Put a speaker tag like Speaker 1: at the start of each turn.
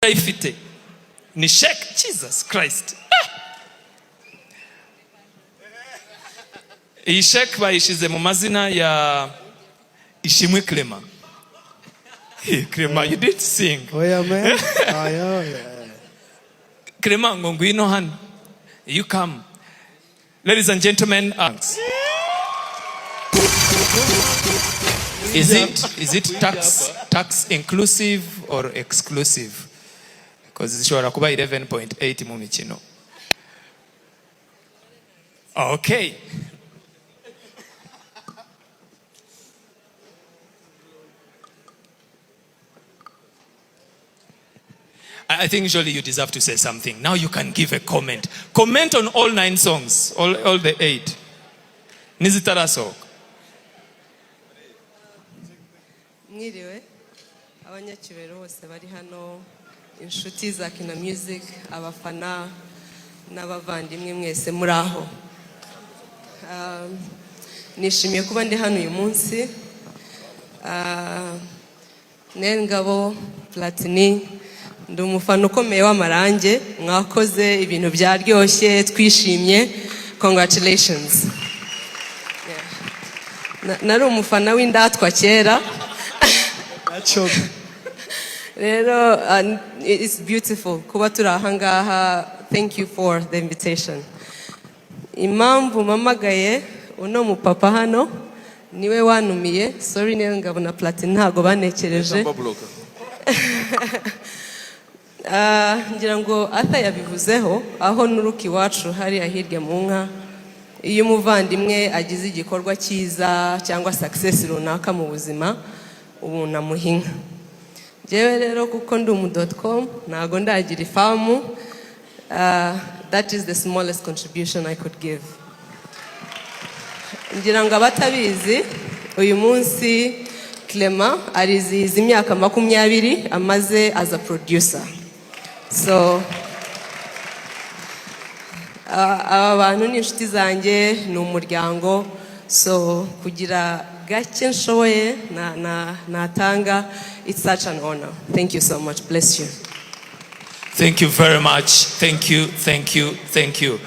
Speaker 1: ifite ni shake Jesus Christ. Iyi shake bayishize mu mazina ya Ishimwe Clement. Clement, you did sing.
Speaker 2: Oh yeah, man. Oh yeah.
Speaker 1: Clement, ngo ngwino hano. You come. Ladies and gentlemen, is it tax inclusive or exclusive? Because zishobora kuba 11.8 mu mikino. Okay. I think usually you deserve to say something. Now you can give a comment. Comment on all 9 songs, all the 8. Nizitaraso.
Speaker 3: Mwiriwe abanyakibero bose bari hano, inshuti za Kina Music, abafana n'abavandimwe mwese muri aho. Nishimiye kuba ndi hano uyu munsi. Nengabo Platini, ndi umufana ukomeye w'amarange, mwakoze ibintu byaryoshye, twishimye. Congratulations. Nari umufana w'indatwa kera. It's beautiful kuba turi aha ngaha. Thank you for the invitation. Impamvu mamagaye uno mupapa hano niwe wanumiye. Sorry Nengabo na Platini ntago banekereje. Ngira ngo ata yabivuzeho aho nuruki wacu hari ahirya mu nka. Iyo umuvandimwe agize igikorwa cyiza cyangwa success runaka mu buzima, ubu namuhinga. Jewe rero kuko ndi umu.com ntago ndagira ifamu. That is the smallest contribution I could give. Ngira ngo abatabizi, uyu munsi Clement arizihiza imyaka 20 amaze as a producer. So aba bantu ni inshuti zanjye, ni umuryango. So kugira gake nshoboye natanga, it's such an honor. Thank you so much. Bless you.
Speaker 1: Thank you very much. Thank you.